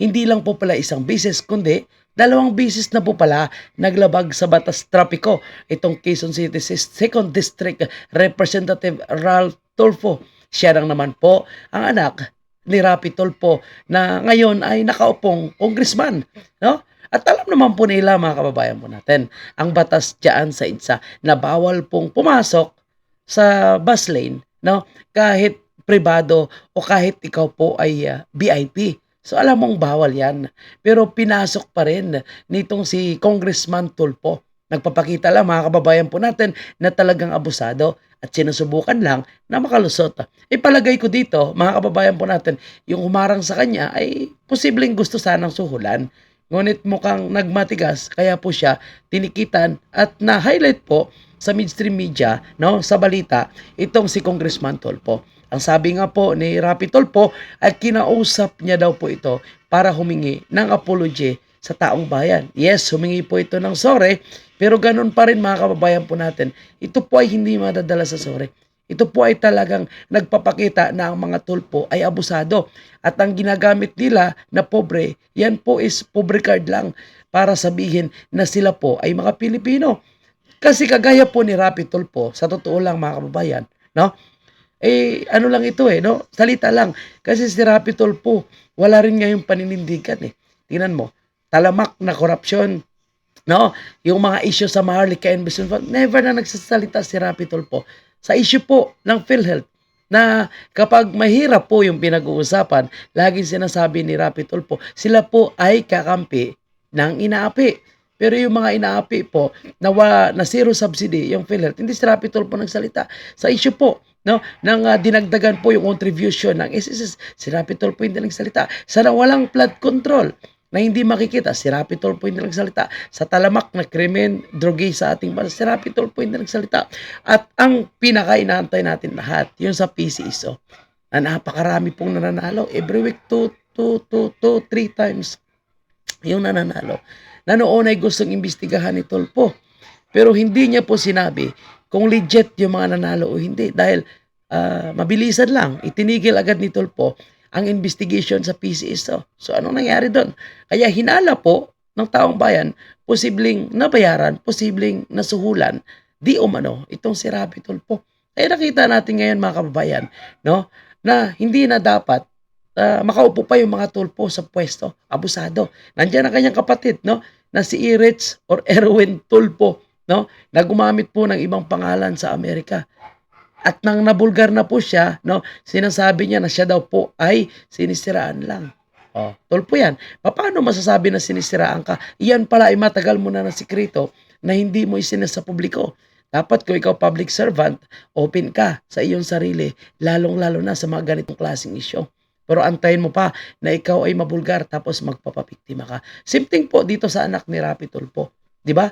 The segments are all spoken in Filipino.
Hindi lang po pala isang beses, kundi 2 beses na po pala naglabag sa batas trapiko itong Quezon City 2nd District Representative Ralph Tulfo. Siya lang naman po ang anak ni Rapi Tulfo na ngayon ay nakaupong congressman, no? At alam naman po nila, mga kababayan po natin, ang batas diyan sa EDSA na bawal pong pumasok sa bus lane, no? Kahit pribado o kahit ikaw po ay VIP. So alam mong bawal yan. Pero pinasok pa rin nitong si Congressman Tulfo. Nagpapakita lang, mga kababayan po natin, na talagang abusado at sinusubukan lang na makalusot. Ipalagay ko dito, mga kababayan po natin, yung humarang sa kanya ay posibleng gusto sanang suhulan. Ngunit mukhang nagmatigas, kaya po siya tinikitan at na-highlight po sa mainstream media, no, sa balita, itong si Congressman Tulfo. Ang sabi nga po ni Rapi Tulfo ay kinausap niya daw po ito para humingi ng apology sa taong bayan. Yes, humingi po ito ng sorry, pero ganun pa rin, mga kababayan po natin, ito po ay hindi madadala sa sorry. Ito po ay talagang nagpapakita na ang mga Tulfo ay abusado. At ang ginagamit nila na pobre, yan po is pobre card lang para sabihin na sila po ay mga Pilipino. Kasi kagaya po ni Rapi Tulfo, sa totoo lang, mga kababayan, no? Ano lang ito no? Salita lang. Kasi si Rapi Tulfo, wala rin ngayong paninindigan Tingnan mo, talamak na korupsyon, no? Yung mga issue sa Maharlika Investment Fund, never na nagsasalita si Rapi Tulfo. Sa issue po ng PhilHealth, na kapag mahirap po yung pinag-uusapan, laging sinasabi ni Rapi Tulfo, sila po ay kakampi ng inaapi. Pero yung mga inaapi po, na zero subsidy, yung PhilHealth, hindi si Rapi Tulfo nagsalita. Sa issue po, no, nang dinagdagan po yung contribution ng SSS, si Rapi Tulfo hindi nagsalita. Sa walang flood control na hindi makikita, si Rapi Tulfo hindi nagsalita. Sa talamak na krimen, droge sa ating bansa, si Rapi Tulfo hindi nagsalita. At ang pinaka-inaantay natin lahat, yung sa PCSO, na napakarami pong nananalo. Every week, 3 times yung nananalo. Na noon ay gustong imbestigahan ni Tulfo. Pero hindi niya po sinabi kung legit yung mga nanalo o hindi. Dahil mabilisan lang, itinigil agad ni Tulfo ang investigation sa PCSO. So anong nangyari doon? Kaya hinala po ng taong bayan, posibleng nabayaran, posibleng nasuhulan, di umano, itong si Rapi Tulfo. Kaya nakita natin ngayon, mga kababayan, no, na hindi na dapat makaupo pa yung mga Tulfo sa pwesto. Abusado. Nandiyan ang kanyang kapatid, no, na si Erich or Erwin Tulfo, no, na gumamit po ng ibang pangalan sa Amerika. At nang nabulgar na po siya, no, sinasabi niya na siya daw po ay sinisiraan lang. Tulfo yan. Paano masasabi na sinisiraan ka? Iyan pala ay matagal mo na sikreto na hindi mo isinasa sa publiko. Dapat kung ikaw public servant, open ka sa iyong sarili, lalong-lalo na sa mga ganitong klaseng issue. Pero antayin mo pa na ikaw ay mabulgar tapos magpapabiktima ka. Same thing po dito sa anak ni Rapi Tulfo. Di ba?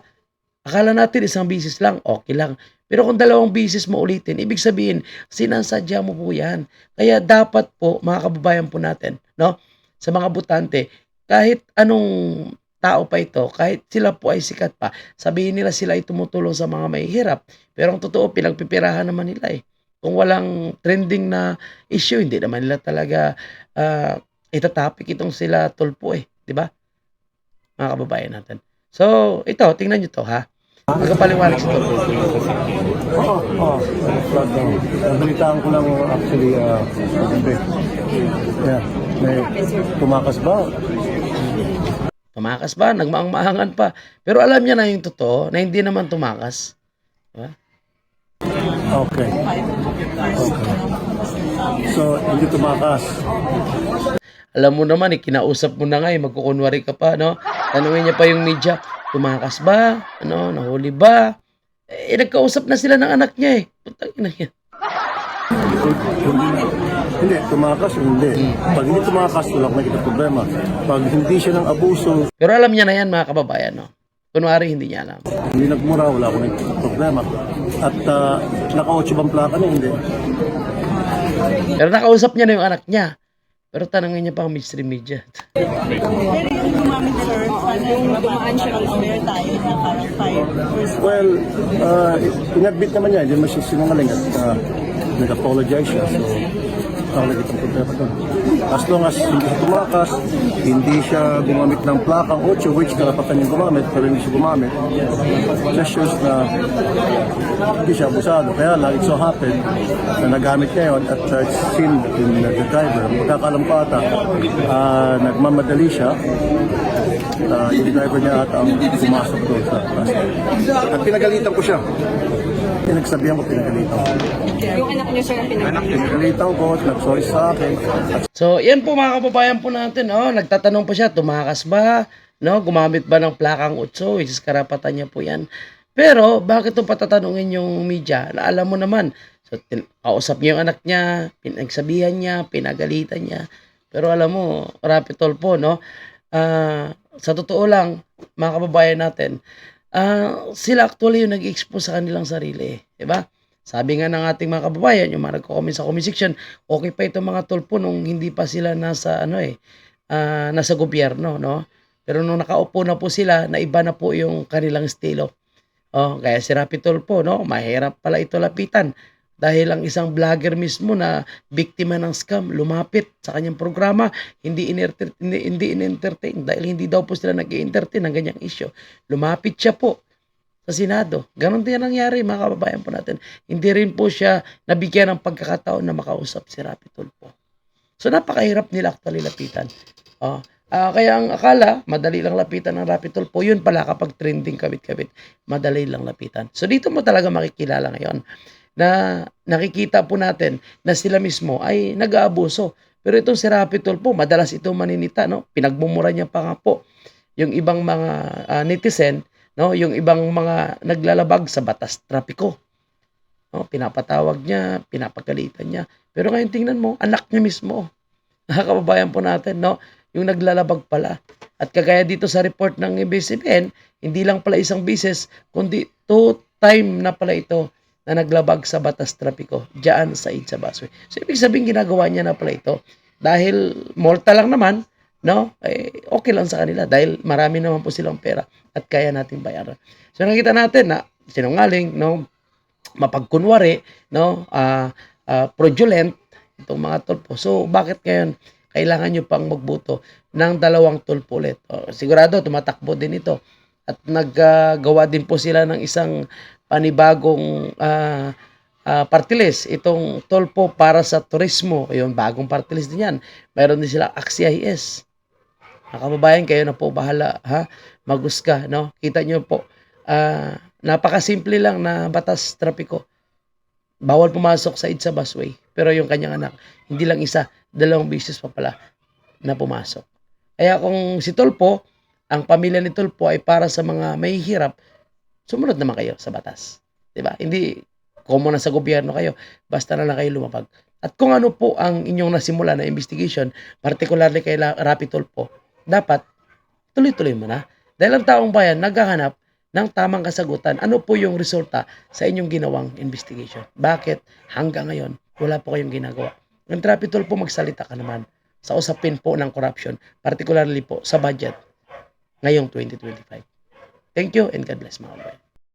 Akala natin isang bisis lang, okay lang. Pero kung 2 bisis mo ulitin, ibig sabihin, sinasadya mo po yan. Kaya dapat po, mga kababayan po natin, no, sa mga butante, kahit anong tao pa ito, kahit sila po ay sikat pa, sabihin nila sila ay tumutulong sa mga mahihirap. Pero ang totoo, pinagpipirahan naman nila Kung walang trending na issue, hindi naman nila talaga itatapik itong sila Tulfo di ba? Mga kababayan natin. So, ito, tingnan nyo to ha. Magpapaliwanag si Tulfo. Nabalitaan ko lang actually, may tumakas ba? Tumakas ba? Nagmaang-maangan pa. Pero alam niya na yung totoo, na hindi naman tumakas. Diba? Okay. So, hindi tumakas. Alam mo naman, kinausap mo na nga, magkukunwari ka pa, no? Tanungin niya pa yung media, tumakas ba? Ano, nahuli ba? Nagkausap na sila ng anak niya Putang ina niya. Hindi, tumakas, hindi. Pag hindi tumakas, wala akong nakita problema. Pag hindi siya ng abuso, pero alam niya na yan, mga kababayan, no? Kunwari, hindi niya alam. hindi nagmura, wala akong nakita problema. At naka-8 bang plaka niya, hindi. Pero nakausap niya na yung anak niya. Pero tanongin niya pa ang mainstream media. Pero yung gumamit, sir, dumaan siya ng spare tayo na parang 5%. Well, in-admit naman niya, hindi naman siya sinungaling at nag-apologize siya. So, ako nagitang problema doon. As long as hindi siya tumakas, hindi siya gumamit ng plakang 8, which karapatan niya gumamit, pero hindi siya gumamit, just shows na hindi siya abusado. Kaya lang, it so happened na nagamit niya yun at it's seen in the driver. Magkakalam ko ata, nagmamadali siya. Yung driver niya ata ang pumasok doon sa cluster. At pinagalitan ko siya. Pinagsabihan ko, pinagalitan ko. Yung anak niya, sir, ang Pinagalitan ko, nag-sorry sa akin. At So, yan po mga kababayan po natin, nagtatanong pa siya, tumakas ba? No, gumamit ba ng plakang 8, which is karapatan niya po yan. Pero, bakit ito patatanungin yung media? Na alam mo naman, so, kausap niya yung anak niya, pinagsabihan niya, pinagalitan niya. Pero alam mo, Rapi Tulfo, no? Sa totoo lang, mga kababayan natin, sila actually yung nag-expose sa kanilang sarili. Diba? Sabi nga ng ating mga kababayan, yung mga nagko-comment sa comment section, okay pa itong mga Tulfo nung hindi pa sila nasa, nasa gobyerno, no? Pero nung nakaupo na po sila, naiba na po yung kanilang estilo. Kaya si Rapi Tulfo, no? Mahirap pala ito lapitan. Dahil ang isang vlogger mismo na biktima ng scam, lumapit sa kanyang programa, hindi in-entertain dahil hindi daw po sila nag-i-entertain ng ganyang issue. Lumapit siya po sa Senado. Ganon din ang nangyari, mga kababayan po natin. Hindi rin po siya nabigyan ng pagkakataon na makausap si Rapi Tulfo. So napakahirap nila actually lapitan. Kaya ang akala, madali lang lapitan ng Rapi Tulfo. Yun pala kapag trending kabit-kabit, madali lang lapitan. So dito mo talaga makikilala ngayon na nakikita po natin na sila mismo ay nag-aabuso. Pero itong si Rapi Tulfo, madalas ito maninita, no? Pinagmumura niya pa nga po yung ibang mga netizen, no? Yung ibang mga naglalabag sa batas trapiko. No? Pinapatawag niya, pinapagalitan niya. Pero ngayon tingnan mo, anak niya mismo. Nakakababayan po natin, no? Yung naglalabag pala. At kagaya dito sa report ng ABS-CBN, hindi lang pala isang beses, kundi 2 time na pala ito na naglabag sa batas trapiko diyan sa EDSA Busway. So, ibig sabihin ginagawa niya na pala ito. Dahil multa lang naman, no? Okay lang sa kanila dahil marami naman po silang pera at kaya nating bayaran. So, nakita natin na sinungaling, no? Mapagkunwari, no? Fraudulent itong mga Tulfo. So, bakit ngayon kailangan nyo pang magboto ng 2 Tulfo ulit? Sigurado, tumatakbo din ito. At naggawa din po sila ng isang panibagong party list. Itong Tulfo para sa turismo. Yung bagong party list din yan. Mayroon din sila AXIS. Mga kababayan, kayo na po bahala. Magusga, no? Kita nyo po. Napakasimple lang na batas trapiko. Bawal pumasok sa EDSA Busway. Pero yung kanyang anak, hindi lang isa, 2 beses pa pala na pumasok. Kaya kung si Tulfo, ang pamilya ni Tulfo ay para sa mga mahihirap, sumunod naman kayo sa batas. Diba? Hindi, kung mo nasa gobyerno kayo, basta na lang kayo lumapag. At kung ano po ang inyong nasimula na investigation, particularly kay Rapi Tulfo, dapat tuloy-tuloy mo na. Dahil ang taong bayan naghahanap ng tamang kasagutan. Ano po yung resulta sa inyong ginawang investigation? Bakit hanggang ngayon wala po kayong ginagawa? Ang Rapi Tulfo, magsalita ka naman sa usapin po ng corruption, particularly po sa budget ngayong 2025. Thank you and God bless mga kababayan.